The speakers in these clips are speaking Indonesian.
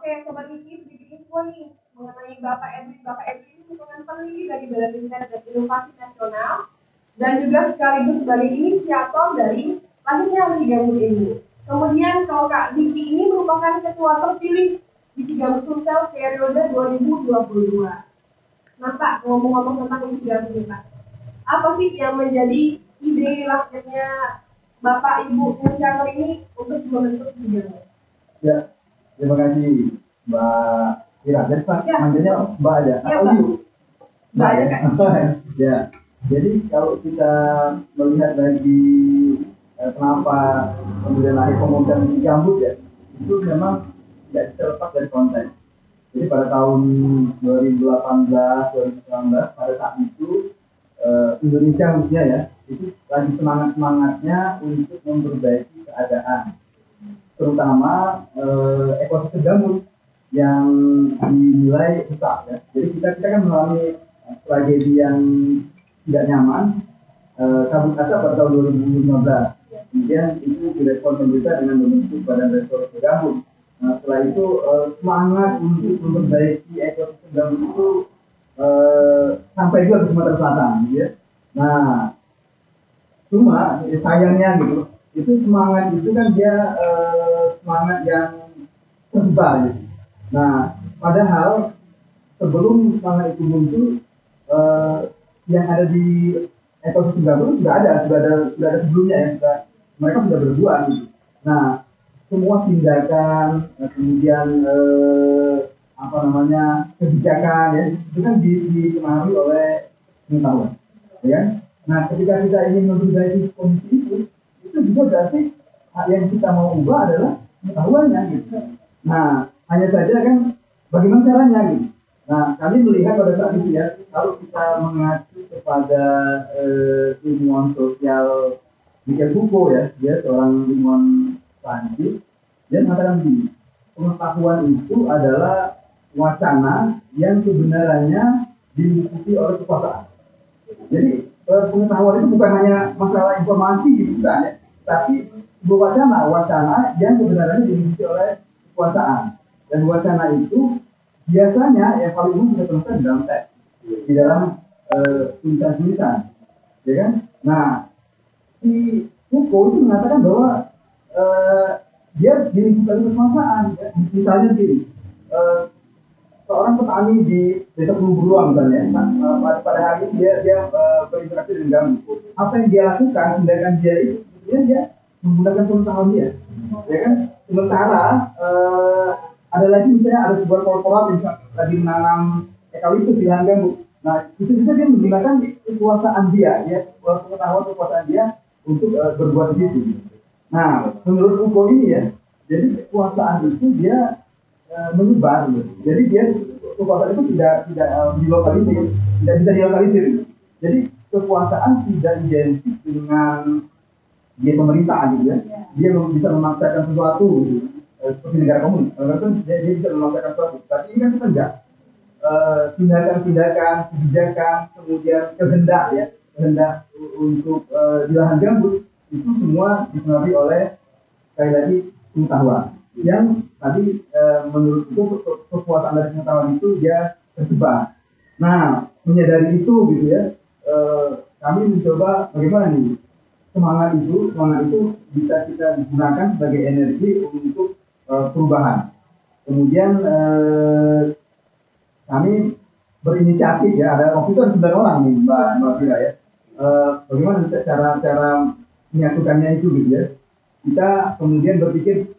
Oke, Sobat Wiki, sedikit info nih mengenai Bapak Edwin. Bapak Edwin ini merupakan peneliti dari Badan Riset dan Inovasi Nasional dan juga sekaligus sebagai inisiator dari lahirnya Wiki Gambut ini. Kemudian kalau Kak Wiki ini merupakan ketua terpilih Wiki Gambut Sumsel periode 2022. Nah Pak, ngomong-ngomong tentang Wiki Gambut ini Pak, apa sih yang menjadi ide lahirnya Bapak Ibu inisiator ini untuk membentuk Wiki Gambut? Ya, terima kasih Mbak Ira. Jadi Pak, manggilnya Mbak aja. Ya, Atau Ibu? Mbak aja kan? Ya, jadi kalau kita melihat dari kenapa kemudian lahir komunitas Wiki Gambut ya, itu memang tidak bisa lepas dari konteks. Jadi pada tahun 2018-2019 pada saat itu Indonesia khususnya ya, itu lagi semangat-semangatnya untuk memperbaiki keadaan, terutama ekosistem gambut yang dinilai rusak ya. Jadi kita kan mengalami tragedi yang tidak nyaman, kabut asap pada tahun 2015. Kemudian itu direspon pemerintah dengan membentuk Badan Restorasi Gambut. Nah, setelah itu semangat untuk memperbaiki ekosistem gambut itu sampai juga ke Sumatera Selatan, gitu ya. Nah, cuma sayangnya gitu, itu semangat itu kan dia semangat yang tersebar gitu. Nah, padahal sebelum semangat itu muncul, yang ada di ekosistem gambut sudah ada sebelumnya ya, mereka sudah berbuat gitu. Nah, semua tindakan kemudian kebijakan ya, itu kan dipengaruhi oleh pengetahuan, ya kan? Nah, ketika kita ingin memperbaiki kondisi itu juga berarti yang kita mau ubah adalah pengetahuannya gitu. Nah, hanya saja kan bagaimana caranya gitu. Nah, kami melihat pada saat itu ya, kalau kita mengacu kepada ilmuwan sosial Michael Foucault ya, dia seorang ilmuwan Prancis, dia mengatakan begini, pengetahuan itu adalah wacana yang kebenarannya dimiliki oleh kekuasaan. Jadi pengetahuan itu bukan hanya masalah informasi gitu kan ya, tapi sebuah wacana yang kebenarannya dimiliki oleh kekuasaan. Dan wacana itu biasanya yang paling umum kita temukan di dalam teks, di dalam tulisan-tulisan, ya kan? Nah, si Foucault itu mengatakan bahwa dia dilingkupi kekuasaan, ya. Misalnya gini, seorang petani di desa Beruang misalnya, pada hari ini dia berinteraksi dengan gambut. Apa yang dia lakukan, tindakan dia itu, dia menggunakan pengetahuan dia, ya kan? Sementara ada lagi misalnya ada sebuah korporat yang lagi menanam eukaliptus di lahan gambut. Nah, itu juga dia menggunakan kekuasaan dia, ya, pengetahuan kekuasaan dia untuk berbuat di situ. Nah, menurut Foucault ini ya, jadi kekuasaan itu dia menyebar, jadi dia kekuasaan itu tidak dilokalisir, tidak bisa dilokalisir. Jadi kekuasaan tidak identik dengan dia pemerintah gitu ya, dia bisa memaksakan sesuatu gitu, seperti negara komunis, dia bisa memaksakan sesuatu. Tapi ini kan kita enggak, tindakan-tindakan, kebijakan, kemudian kehendak untuk di lahan gambut itu semua dipengaruhi oleh sekali lagi pengetahuan yang tadi menurut itu kekuasaan dari pengetahuan itu dia tersebar. Nah, menyadari itu gitu ya, kami mencoba bagaimana nih semangat itu bisa kita gunakan sebagai energi untuk perubahan. Kemudian kami berinisiatif ya, ada waktu itu ada 9 orang nih Mbak Fira ya. Bagaimana cara menyatukannya itu gitu ya. Kita kemudian berpikir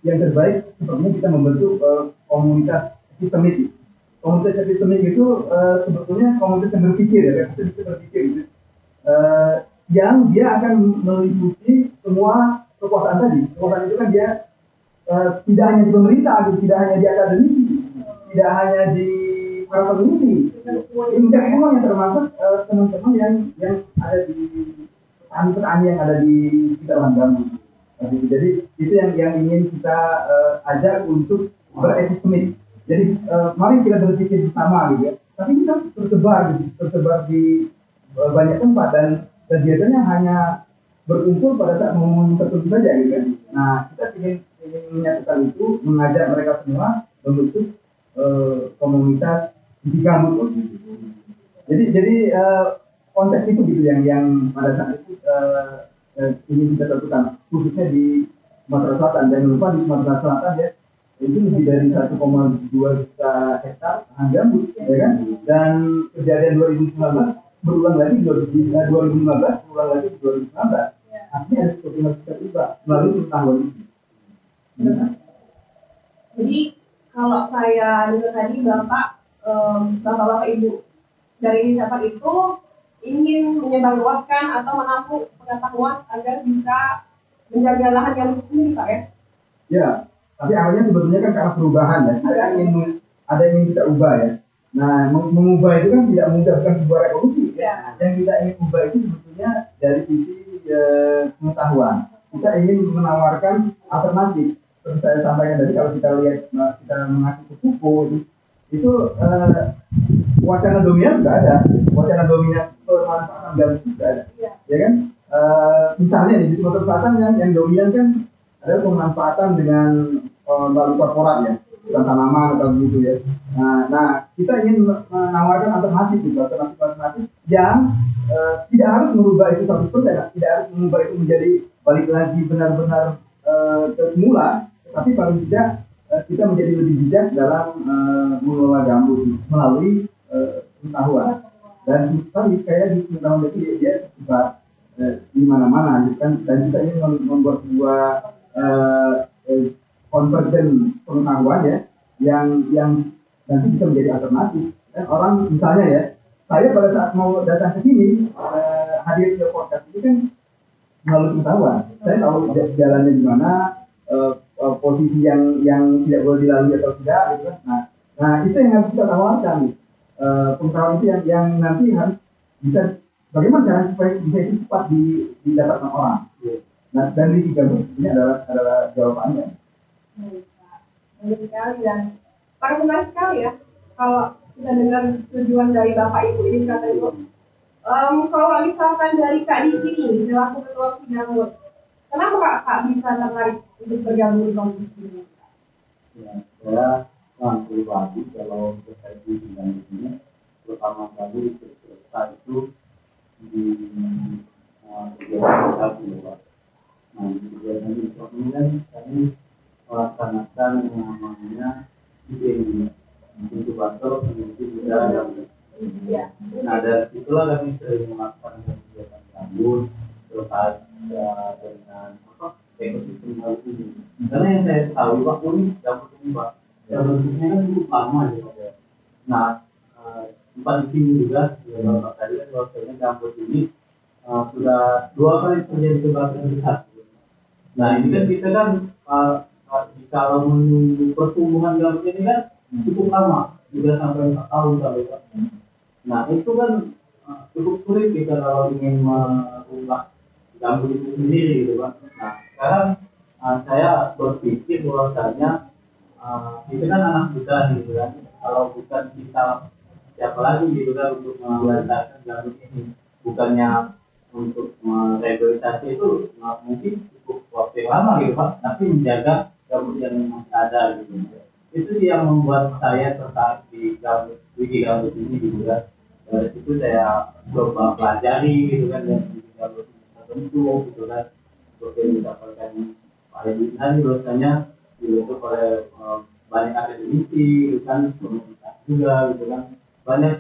yang terbaik sepertinya kita membentuk komunitas sistemik. Komunitas sistemik itu sebetulnya komunitas yang berpikir ya, berpikir gitu. Yang dia akan meliputi semua kekuasaan tadi. Kekuasaan itu kan dia tidak hanya di pemerintah, tidak hanya di akademisi, tidak hanya di para peneliti, tidak semuanya termasuk teman-teman yang ada di petani yang ada di sekitar lahan gambut. Jadi itu yang ingin kita ajak untuk berekosistemik. Jadi mari kita berpikir bersama gitu ya. Tapi kita tersebar di banyak tempat dan biasanya hanya berkumpul pada saat momen tertentu saja gitu kan. Nah, kita ingin menyatukan itu, mengajak mereka semua membentuk komunitas di gambut waktu itu. Jadi konteks itu gitu yang pada saat itu ini kita tentukan khususnya di Sumatera Selatan. Jangan lupa di Sumatera Selatan ya itu lebih dari 1,2 juta hektar lahan gambut, ya kan? Dan kejadian 2019 berulang lagi di 2015 berulang lagi di 2019. Artinya ada sesuatu yang harus kita ubah melalui pengetahuan itu. Benar. Jadi kalau saya dengar tadi bapak ibu dari inisiatif itu ingin menyebarluaskan atau menampung pengetahuan agar bisa menjaga lahan yang sendiri, Pak ya? Ya, tapi awalnya sebetulnya kan karena perubahan ya. Ada yang ingin kita ubah ya. Nah, mengubah itu kan tidak mudah, bukan sebuah revolusi. Ya. Yang kita ingin ubah itu sebetulnya dari sisi pengetahuan. Kita ingin menawarkan alternatif. Seperti saya sampaikan tadi, kalau kita lihat kita mengacu ke Foucault itu wacana dominan sudah ada, wacana dominan pemanfaatan gambut sudah ada, ya kan? Misalnya di Sumatera Selatan yang dominan kan adalah pemanfaatan dengan melalui korporat ya, bukan tanaman atau begitu ya. Nah kita ingin menawarkan alternatif yang tidak harus merubah itu 100%, tidak harus mengubah itu menjadi balik lagi benar-benar ke semula, tapi paling tidak kita menjadi lebih bijak dalam mengelola gambut melalui pengetahuan. Dan tadi kayak di pengetahuan itu dia tersebar di mana-mana, gitu kan? Dan kita ingin membuat sebuah konvergen pengetahuan ya, yang nanti bisa menjadi alternatif. Dan orang misalnya ya, saya pada saat mau datang ke sini hadir ke podcast ini kan melalui pengetahuan. Saya tahu jalannya di mana, posisi yang tidak boleh dilalui atau tidak, gitu kan. Nah itu yang harus kita tawarkan. Pengetahuan itu yang nanti harus bisa bagaimana cara supaya bisa itu cepat didapatkan orang. Nah dan di gambut ini adalah jawabannya. Baik sekali dan sangat menarik sekali ya kalau kita dengar tujuan dari Bapak Ibu ini kata itu. Kalau misalkan dari Kak Diki ini selaku ketua Gambut, kenapa Kak bisa tertarik untuk bergabung di komisi ini? Ya, saya pribadi kalau terkait di bidang ini, pertama kali selesai itu di kegiatan satu ya. Nah, di kegiatan ini kan kami melaksanakan yang namanya IPM, inkubator peneliti budaya gambut. Nah, dari itulah kami sering melakukan kegiatan gambut terkait dengan ekosistem gambut ini. Karena yang saya tahu Pak ini gambut ini Pak, bentuknya kan cukup lama ya. Nah, tempat di sini juga Bapak tadi kan bahwasanya gambut ini sudah 2 kali terjadi kebakaran besar. Nah, ini kan kita kan kalau menunggu pertumbuhan gambut ini kan cukup lama, 3 sampai 4 tahun sampai Pak. Nah, itu kan cukup sulit kita kalau ingin mengubah gambut itu sendiri gitu Pak. Nah, sekarang saya berpikir bahwasanya itu kan anak muda gitu kan, kalau bukan kita siapa lagi gitu kan untuk melantarkan gambut ini, bukannya untuk merehabilitasi itu mungkin cukup waktu yang lama gitu Pak, tapi menjaga gambut yang masih ada gitu. Itu sih yang membuat saya tertarik di gambut ini gitu kan. Dari situ saya coba pelajari gitu kan, dan gambut ini terbentuk gitu kan, seperti yang didapatkan Pak Edi tadi bahwasanya dibentuk oleh banyak akademisi gitu kan, komunitas juga gitu kan, banyak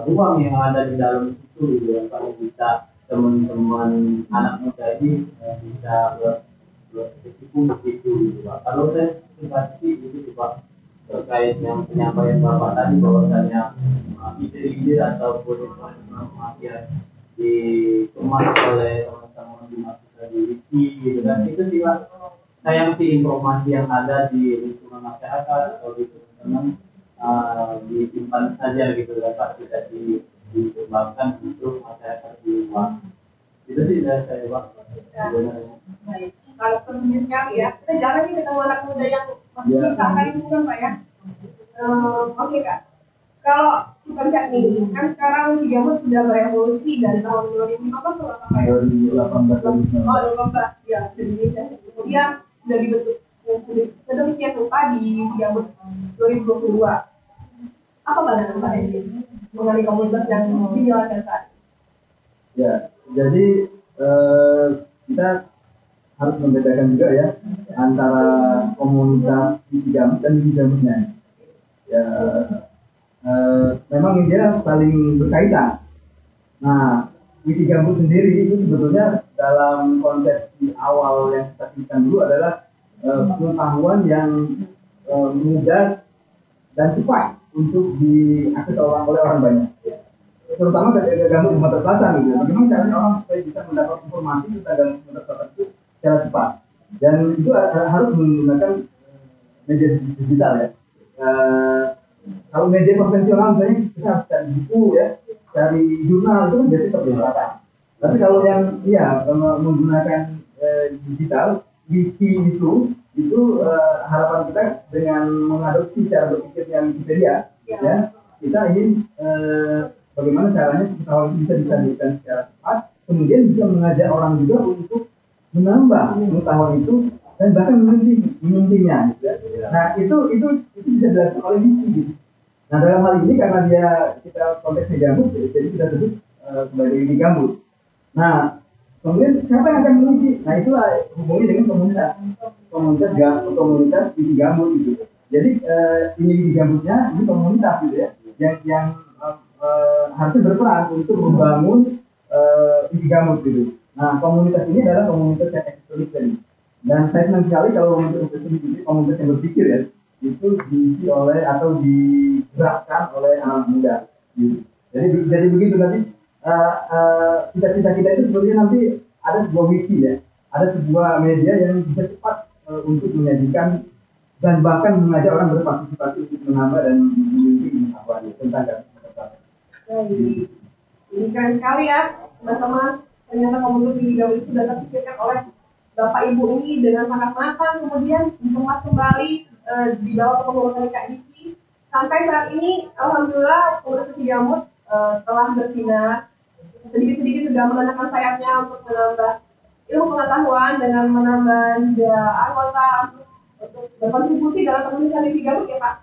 ruang yang ada di dalam itu gitu kan. Kalau bisa teman-teman anak muda ini bisa berkecimpung di situ gitu Pak. Kalau saya pribadi itu Pak, terkait yang penyampaian Bapak tadi bahwasanya ide-ide ataupun informasi yang dikemas oleh teman-teman di mahasiswa di WIKI gitu kan, itu sih Pak, sayang sih informasi yang ada di lingkungan masyarakat atau di teman-teman disimpan saja gitu kan Pak, tidak dikembangkan untuk masyarakat di luar. Itu sih dari saya Pak. Baik, kalau pentingnya sekali ya, kita jarang nih ketemu anak muda yang masih bisa kali bukan Pak ya. Oke Kak, kalau kita lihat nih, kan sekarang di Gambut sudah berevolusi dari tahun 2015 atau apa ya? 2018. Oh 2015 ya, kemudian sudah dibentuk sedemikian rupa di Gambut 2022. Apa pandangan Pak Edi mengenai komunitas yang dijalankan saat ini? Ya, jadi kita harus membedakan juga ya antara komunitas Wiki Gambut dan Wiki Gambutnya. Ya, memang dia saling berkaitan. Nah, Wiki Gambut sendiri itu sebetulnya dalam konsepsi awal yang kita sebutkan dulu adalah pengetahuan yang mudah dan cepat untuk diakses oleh orang banyak. Terutama ketika gambut di Sumatera Selatan gitu. Bagaimana caranya orang supaya bisa mendapat informasi tentang gambut Sumatera Selatan itu secara cepat. Dan itu harus menggunakan media digital ya. Kalau media konvensional misalnya kita harus cari buku ya, cari jurnal itu kan biasanya terbiasa. Tapi kalau yang menggunakan digital, wiki itu harapan kita dengan mengadopsi cara berpikir yang Wikipedia, ya kita ingin bagaimana caranya pengetahuan itu bisa disajikan secara cepat, kemudian bisa mengajak orang juga untuk menambah pengetahuan itu dan bahkan menyuntingnya. Gitu ya. Nah itu bisa dilakukan oleh wiki. Gitu. Nah dalam hal ini karena kita konteksnya gambut, jadi kita sebut sebagai wiki gambut. Nah kemudian siapa yang akan mengisi? Nah itulah hubungannya dengan komunitas wiki gambut gitu. Jadi ini wiki gambutnya ini komunitas gitu ya, yang harusnya berperan untuk membangun wiki gambut gitu. Nah komunitas ini adalah komunitas yang eksklusif tadi. Dan saya senang sekali kalau komunitas yang berpikir ya, itu diisi oleh atau digerakkan oleh anak muda. Gitu. Jadi begitu nanti cita-cita kita itu sebenarnya nanti ada sebuah wiki ya, ada sebuah media yang bisa cepat untuk menyajikan dan bahkan mengajak orang berpartisipasi untuk menambah dan memiliki pengetahuan tentang gambut. Ini keren sekali ya teman-teman. Ternyata komunitas wiki gambut itu sudah terpikirkan oleh Bapak Ibu ini dengan sangat matang, kemudian dikemas kembali di bawah kepengurusan Kak Diki. Sampai saat ini, alhamdulillah komunitas wiki gambut telah bersinar, sedikit-sedikit sudah mengenakan sayapnya untuk menambah ilmu pengetahuan dengan menambah juga anggota untuk berkontribusi dalam penulisan wiki gambut ya Pak.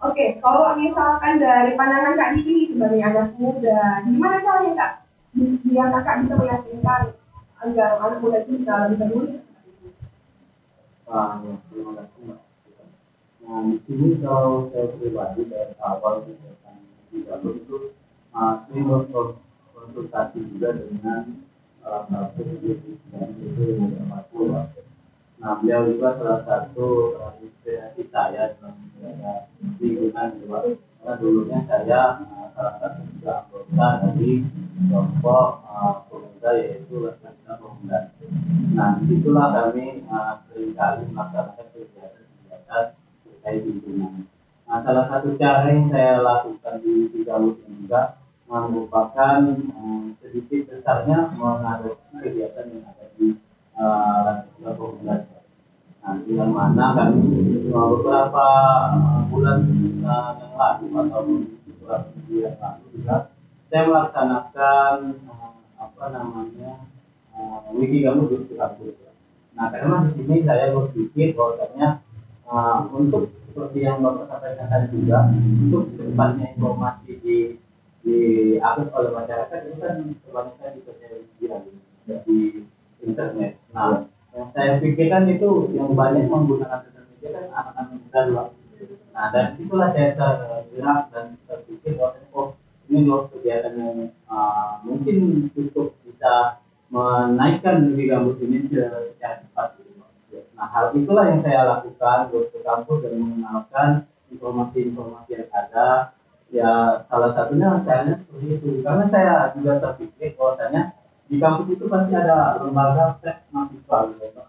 Oke, kalau misalkan dari pandangan Kak Diki sebagai anak muda, gimana caranya Kak? Biar Kakak bisa meyakinkan agar anak muda itu bisa lebih peduli. Terima kasih Mbak. Nah, di sini kalau saya pribadi dari awal kegiatan di Gambut itu saya berkonsultasi juga dengan salah satu yang itu Pak Pura. Nah, beliau juga salah satu inspirasi saya dalam menjaga lingkungan juga. Karena dulunya saya salah satu juga anggota dari kelompok pemuda yaitu Lestari Pemuda. Nah, disitulah kami seringkali melaksanakan kegiatan-kegiatan terkait lingkungan. Nah, salah satu cara yang saya lakukan di Gambut ini juga merupakan sedikit besarnya mengadopsi kegiatan yang ada di Lestari Pemuda. Nah, yang mana kami beberapa bulan yang lalu atau beberapa minggu yang lalu juga saya melaksanakan wiki gambut di kampus. Nah, karena di sini saya berpikir bahwasanya untuk seperti yang Bapak sampaikan tadi juga, untuk cepatnya informasi diakses oleh masyarakat itu kan kebanyakan di sosial media, di internet. Nah, yang saya pikirkan itu yang banyak menggunakan sosial media kan anak-anak muda luar. Nah, dan itulah saya tergerak dan terpikir bahwa ini loh kegiatan yang mungkin cukup bisa menaikkan wiki gambut ini secara cepat. Nah, hal itulah yang saya lakukan ke kampus dan mengenalkan informasi-informasi yang ada. Ya, salah satunya caranya seperti itu. Karena saya juga terpikir bahwasanya di kampus itu pasti ada lembaga mahasiswa gitu,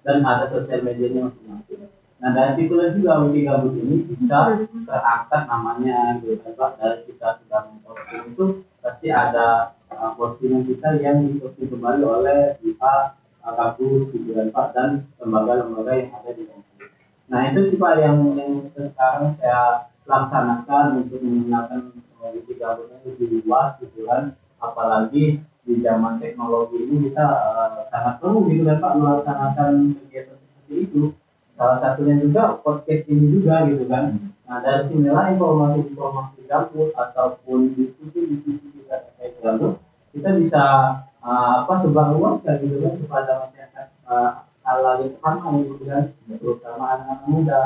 dan ada sosial medianya masing-masing. Nah, dari situlah juga wiki gambut ini bisa terangkat namanya gitu. Dari kita sudah memposting itu pasti ada postingan kita yang diposting kembali oleh pihak kampus gitu Pak, dan lembaga-lembaga yang ada di kampus. Nah, itu sih Pak yang sekarang saya laksanakan untuk mengenalkan wiki gambutnya lebih luas gitu kan. Apalagi di zaman teknologi ini kita sangat perlu gitu kan Pak melaksanakan kegiatan seperti itu. salah satunya juga podcast ini juga gitu kan. Nah dari sinilah informasi gambut ataupun diskusi kita terkait gambut kita bisa sebar luaskan gitu kan kepada masyarakat hal yang sama gitu kan, terutama anak-anak muda.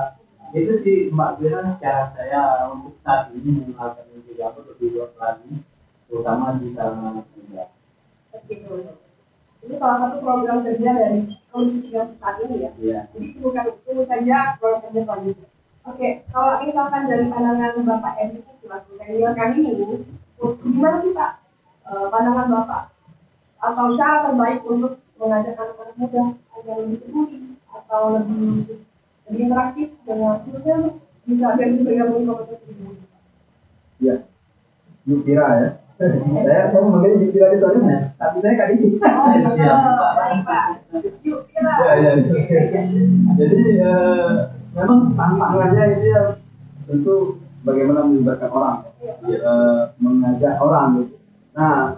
Itu sih Mbak Biran cara saya untuk saat ini mengenalkan musik gambut lebih luas lagi, terutama di kalangan anak muda. Oke, ini salah satu program kerja dari Komisi 3 saat ini ya. Iya. Jadi tunggu saja program kerja selanjutnya. Oke, kalau misalkan dari pandangan Bapak Edi selaku senior kami ini, gimana sih Pak pandangan Bapak atau cara terbaik untuk mengajak anak-anak muda agar lebih peduli atau lebih interaktif dengan khususnya bisa biar bisa bergabung di komunitas ini? Ya, Yukira ya. Saya memanggil Yukira di soalnya, tapi saya Kak Diki. Oh, baik Pak. Yukira. Ya. Jadi memang tantangannya itu ya tentu bagaimana melibatkan orang, mengajak orang gitu. Nah,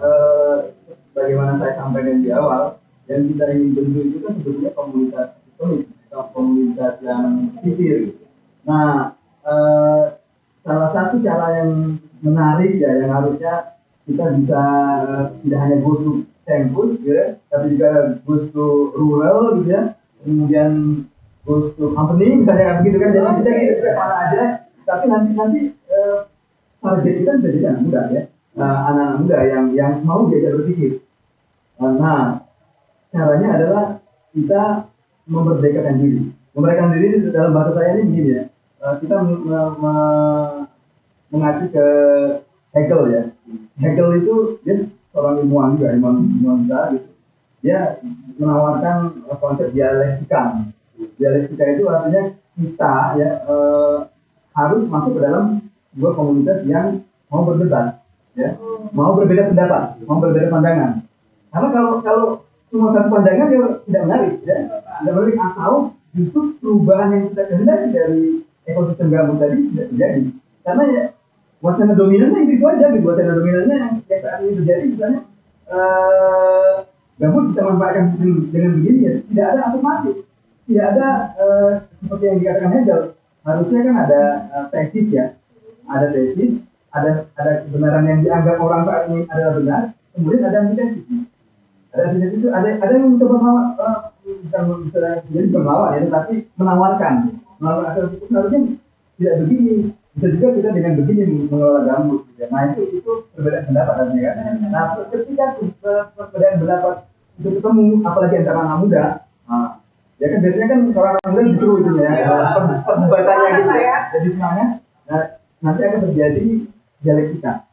bagaimana saya sampaikan di awal, yang kita ingin bentuk itu kan sebetulnya komunitas Katolik, komunitas yang sipil. Nah, salah satu cara yang menarik ya, yang harusnya kita bisa tidak hanya go to campus ya, tapi juga go to rural gitu ya, kemudian go to company misalnya begitu kan, jadi kita mana aja, tapi nanti target kita bisa jadi anak muda ya, anak-anak muda yang mau diajak berpikir. Nah, caranya adalah kita memerdekakan diri. Memerdekakan diri dalam bahasa saya ini begini ya, kita mengacu ke Hegel ya. Hegel itu dia seorang ilmuwan juga, ilmuwan besar gitu. Dia menawarkan konsep dialektika. Dialektika itu artinya kita ya harus masuk ke dalam sebuah komunitas yang mau berdebat, ya, mau berbeda pendapat, mau berbeda pandangan. Karena kalau cuma satu pandangan ya tidak menarik, ya, tidak menarik, atau justru perubahan yang kita kehendaki dari ekosistem gambut tadi tidak terjadi. Karena ya wacana dominannya itu aja, gitu. Wacana dominannya yang saat ini terjadi, misalnya gambut bisa manfaatkan dengan begini ya, tidak ada afirmatif, tidak ada seperti yang dikatakan Hegel. Harusnya kan ada tesis ya, ada tesis, ada kebenaran yang dianggap orang saat ini adalah benar, kemudian ada antitesis. Ada antitesis itu ada yang mencoba melawan, bukan melawan ya, tetapi menawarkan asal hukum harusnya tidak begini. Bisa juga kita dengan begini mengelola gambut. Ya. Nah itu perbedaan pendapat artinya kan. Nah ketika perbedaan pendapat itu ketemu, apalagi antara anak muda, ya kan biasanya kan orang muda disuruh itu ya, perdebatannya gitu ya, jadi semangat. Nah nanti akan terjadi dialektika.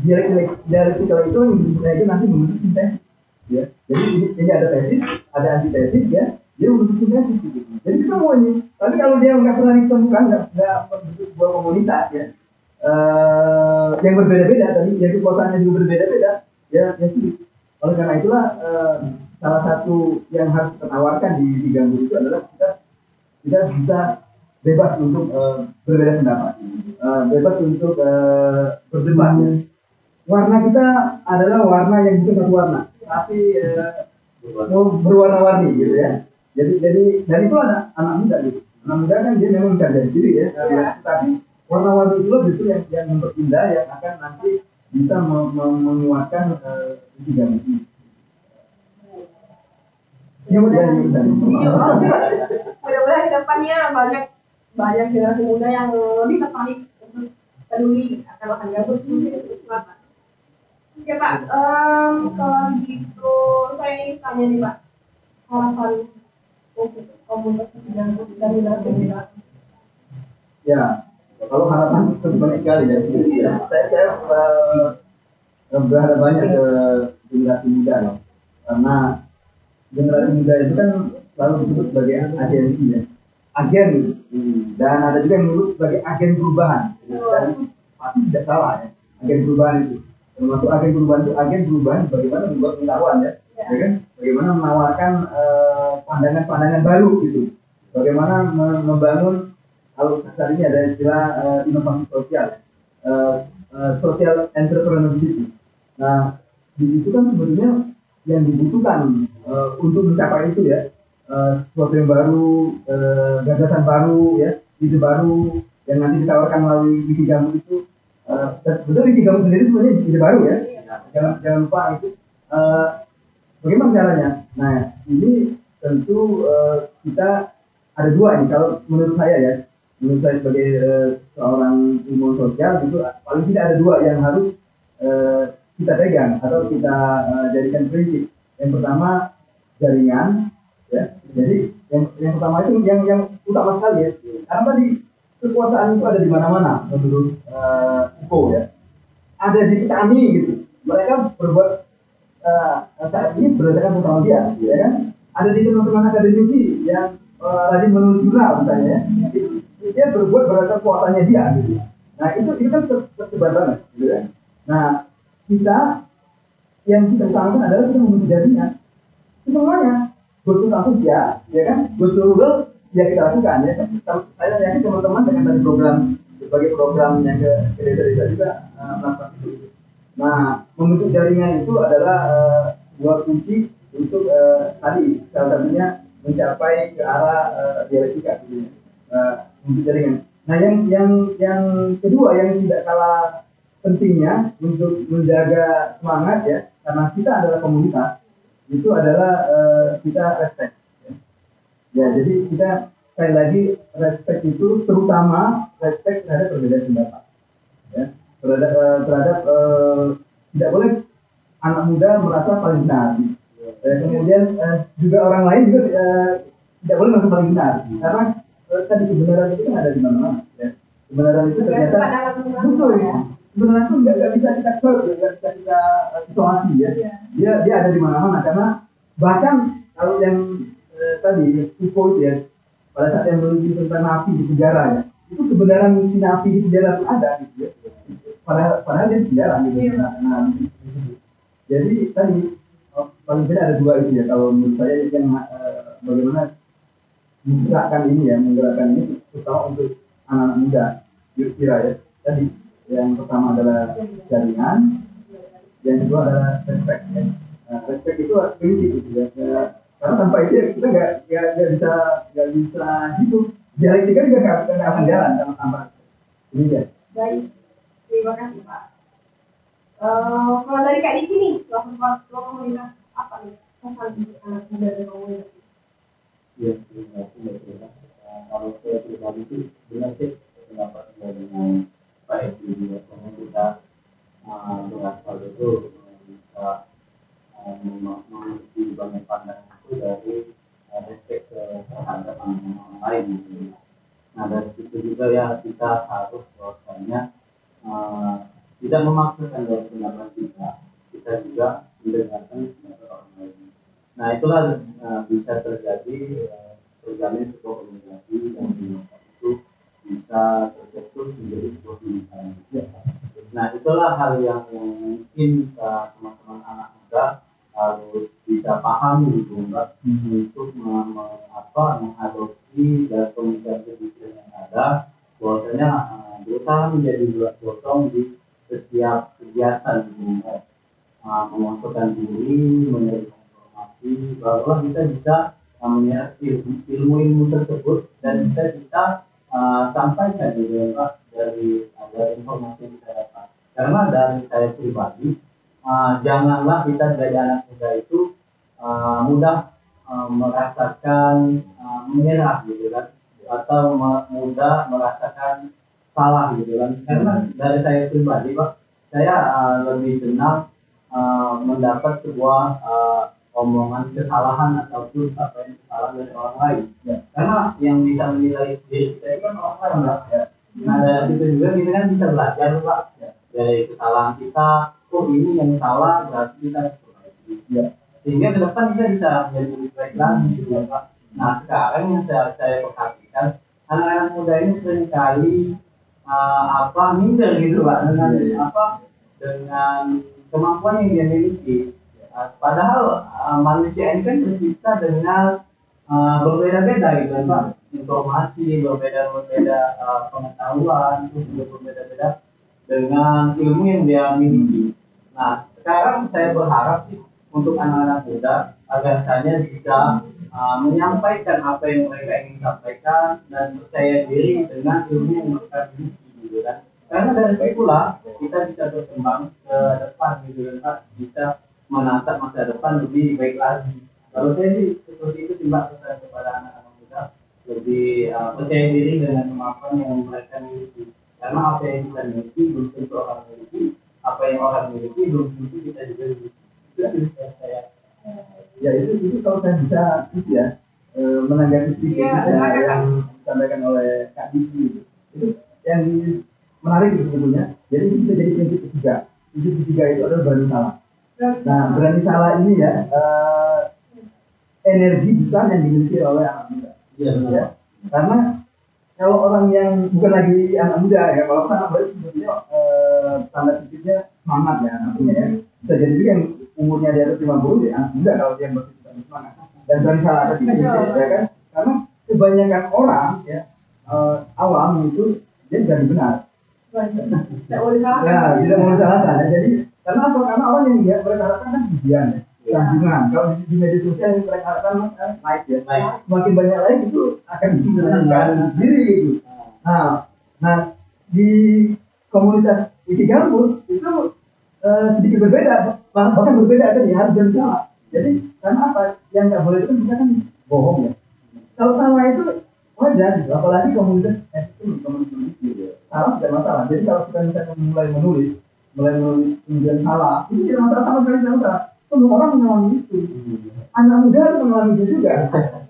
Dialektika itu nanti membentuk sintesis. Ya. Jadi ini ada tesis, ada antitesis ya, dia membentuk sintesis gitu. Jadi kita mau ini, tapi kalau dia nggak pernah ditemukan, nggak membentuk sebuah komunitas ya, yang berbeda-beda tadi, yang kekuasaannya juga berbeda-beda, ya sulit. Oleh karena itulah salah satu yang harus kita tawarkan di gambut itu adalah kita bisa bebas untuk berbeda pendapat, bebas untuk berdebat. Ya. Warna kita adalah warna yang bukan satu warna, tapi berwarna-warni gitu ya. Jadi dari itu ada anak muda gitu. Anak muda kan dia memang mencari diri ya, tapi warna-warni itu justru yang memperindah, yang akan nanti bisa menguatkan isi gambut ini. Mudah-mudahan ke depannya banyak generasi muda yang lebih tertarik untuk peduli akan lahan gambut. Oke Pak, kalau gitu saya ingin tanya nih Pak, harapan untuk komunitas gambut dan generasi muda. Ya, kalau harapan itu banyak sekali ya. Saya berharap banyak ke generasi muda ya. Karena generasi muda itu kan selalu disebut sebagai agensi ya, agen gitu. Dan ada juga yang disebut sebagai agen perubahan. Dan pasti tidak salah ya, agen perubahan itu. Termasuk agen perubahan bagaimana membuat pengetahuan ya, kan? Bagaimana menawarkan pandangan-pandangan baru gitu. Bagaimana membangun, kalau saat ini ada istilah inovasi sosial, social entrepreneurship. Nah, di situ kan sebetulnya yang dibutuhkan untuk mencapai itu ya, sesuatu yang baru, gagasan baru, ya, ide baru yang nanti ditawarkan melalui Wikigamu itu. Betul Wikigamu sendiri sebenarnya ide baru ya. Jangan lupa itu. Bagaimana caranya? Nah, ini tentu kita ada dua nih. Kalau menurut saya ya, menurut saya sebagai seorang ilmuwan sosial itu paling tidak ada dua yang harus kita pegang atau kita jadikan prinsip. Yang pertama jaringan, ya. Jadi yang pertama itu yang utama sekali ya. Karena tadi kekuasaan itu ada di mana-mana menurut Foucault ya. Ada di petani gitu. Mereka berbuat saat ini berdasarkan pengetahuan dia, ya kan? Ada di teman-teman akademisi yang rajin menulis jurnal misalnya, ya. Itu dia berbuat berdasarkan kuasanya dia, gitu. Nah itu kan tersebar banget, gitu kan? Nah kita yang kita usahakan adalah kita membentuk jaringan. Itu semuanya, goto kampus ya kan? Goto rural ya kita lakukan ya. Saya yakin teman-teman dengan tadi program sebagai program yang ke desa-desa juga melakukan itu. Nah, membentuk jaringan itu adalah sebuah kunci untuk tadi salah satunya mencapai ke arah dialektika gitu ya. Membentuk jaringan. Nah, yang kedua yang tidak kalah pentingnya untuk menjaga semangat ya, karena kita adalah komunitas, itu adalah kita respect. Ya, jadi kita sekali lagi respect itu terutama respect terhadap perbedaan pendapat. Ya. Terhadap tidak boleh anak muda merasa paling benar. Kemudian juga orang lain juga tidak boleh merasa paling benar, karena tadi kebenaran itu kan ada di mana-mana. Ya. Kebenaran itu ternyata betul ya. Kebenaran itu nggak bisa kita nggak bisa kita isolasi ya. Dia ada di mana-mana, karena bahkan kalau yang tadi Foucault ya, pada saat yang meneliti tentang napi di penjara ya, itu kebenaran si napi di penjara itu ada gitu ya. Padahal dia penjara gitu. Nah, jadi tadi paling tidak ada dua itu ya. Kalau menurut saya yang bagaimana menggerakkan ini terutama untuk anak-anak muda. Kira ya. Tadi yang pertama adalah jaringan, yang kedua adalah respect ya. Nah, respect itu prinsip gitu ya. Karena tanpa itu kita nggak bisa hidup. Dialektika juga nggak akan jalan tanpa ini ya. Baik. Terima kasih Pak. Kalau dari Kak Diki nih, kelompok komunitas apa nih pesan untuk anak muda dan komunitas? Ya, terima kasih. Kalau saya pribadi itu benar sih pendapat dengan Pak Edi juga, karena kita berasal itu bisa mengerti banyak pandangan itu dari respect terhadap orang lain. Nah dari situ juga ya kita harus bahwasanya tidak memaksakan dari pendapat kita juga mendengarkan pendapat orang lain. Nah itulah bisa terjadi terjalin sebuah komunikasi yang itu bisa tercetus menjadi sebuah pilihan. Nah itulah hal yang mungkin teman-teman anak muda harus bisa pahami gitu Mbak, untuk mengadopsi dari komunikasi yang ada, bahwasanya berusaha menjadi gotong di setiap kegiatan gitu, memasukkan diri, menerima informasi bahwa kita bisa menyerap ilmu tersebut dan kita bisa sampaikan gitu Pak dari informasi yang kita dapat. Karena dari saya pribadi, janganlah kita sebagai anak muda itu mudah merasakan menyerah gitu kan, atau mudah merasakan salah gitu kan. Karena dari saya pribadi Pak, saya lebih senang mendapat sebuah omongan kesalahan ataupun apa yang kesalahan dari orang lain. Ya. Karena yang bisa menilai diri kita itu kan orang lain Pak. Ya. Nah dari situ juga kita kan bisa belajar Pak, ya. Dari kesalahan kita. Oh ini yang salah, berarti kita perbaiki. Ya. Sehingga ke depan kita bisa menjadi lebih baik lagi gitu ya Pak. Nah sekarang yang saya perhatikan, anak-anak muda ini seringkali minder gitu Pak dengan kemampuan yang dia miliki. Padahal manusia ini kan tercipta dengan berbeda-beda gitu Pak. Informasi berbeda-beda, pengetahuan itu juga berbeda-beda dengan ilmu yang dia miliki. Nah, sekarang saya berharap sih untuk anak-anak muda agar saya bisa menyampaikan apa yang mereka ingin sampaikan dan percaya diri dengan ilmu yang mereka miliki gitu kan. Karena dari situlah kita bisa berkembang ke depan gitu kan Pak, bisa menatap masa depan lebih baik lagi. Kalau saya sih seperti itu sih Mbak, pesan kepada anak-anak muda, lebih percaya diri dengan kemampuan yang mereka miliki. Karena apa yang kita miliki belum tentu orang miliki, apa yang orang miliki belum tentu kita juga miliki. Itu sih yang saya. Ya itu kalau saya bisa itu ya menanggapi sedikit yang disampaikan oleh Kak Diki itu yang menarik itu sebetulnya. Jadi itu bisa jadi prinsip ketiga. Prinsip ketiga itu adalah berani salah. Nah berani salah ini ya energi besar yang dimiliki oleh anak muda. Iya benar. Ya. Karena kalau orang yang bukan lagi anak muda ya, kalau anak muda sebetulnya tanda kutipnya semangat ya artinya ya. Bisa jadi yang umurnya di atas 50 ya anak muda kalau dia berpikir semangat dan berani salah tadi ya kan. Karena kebanyakan orang ya awam itu dia jadi benar. Tidak boleh salah. Ya, tidak mau disalahkan. Ya. Jadi karena apa? Karena orang yang dia mereka harapkan kan pujian ya. Sanjungan. Kalau di media sosial yang mereka harapkan naik ya. Semakin banyak like itu akan menyenangkan diri gitu. Nah di komunitas Wiki Gambut itu sedikit berbeda, bahkan berbeda tadi harus dan salah. Jadi karena apa? Yang nggak boleh itu misalkan bohong ya. Kalau salah itu wajar gitu. Apalagi komunitas itu komunitas gitu. Salah tidak masalah. Jadi kalau kita misalkan mulai menulis kemudian salah, itu tidak masalah sama sekali tidak masalah. Semua orang mengalami itu. Anak muda harus mengalami itu juga.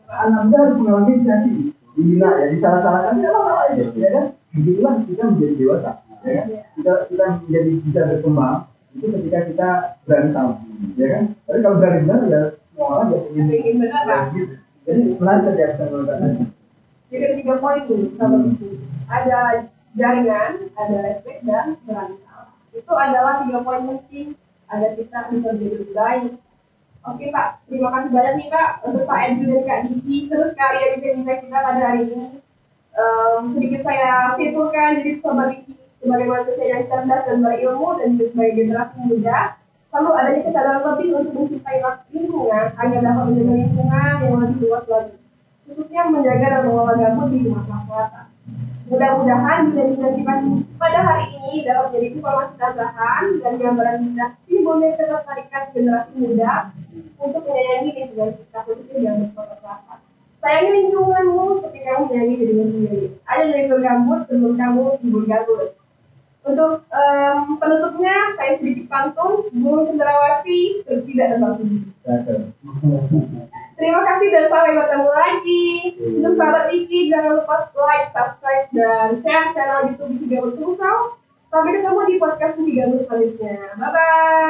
Anak muda harus mengalami caci, dihina ya, disalah-salahkan tidak masalah itu, ya kan? Begitulah kita menjadi dewasa, ya kan? Kita menjadi bisa berkembang itu ketika kita berani salah, ya kan? Tapi kalau berani benar ya semua orang ya ingin benar Pak. Gitu. Jadi menarik saja bisa mengatakan. Jadi ada 3 poin nih, sahabat itu. Ada jaringan, ada respect dan berani salah. Itu adalah 3 poin penting agar kita bisa menjadi lebih baik. Oke Pak, terima kasih banyak nih Pak untuk Pak Edwin dan Kak Diki. Terus karya bincang kita pada hari ini. Sedikit saya simpulkan, jadi Sobat Diki sebagai manusia yang cerdas dan berilmu dan juga sebagai generasi muda, perlu adanya kesadaran lebih untuk mencintai lingkungan agar dapat menjaga lingkungan yang lebih luas lagi. Khususnya menjaga dan mengelola gambut di Sumatera Selatan. Mudah-mudahan bincang-bincang kita pada hari ini dapat menjadi informasi tambahan dan gambaran kita timbulnya ketertarikan generasi muda untuk menyayangi lingkungan kita, khususnya gambut Sumatera Selatan. Sayangi lingkunganmu seperti kamu menyayangi dirimu sendiri. Ada dari bergambut sebelum kamu timbul gambut. Untuk penutupnya, saya sedikit pantun, Gunung Cendrawasih tidak tebal tinggi. Terima kasih dan sampai bertemu lagi. Untuk sahabat Iki, jangan lupa like, subscribe, dan share channel YouTube Iki Gambut Sumsel. Sampai ketemu di podcast Iki Gambut selanjutnya. Bye-bye.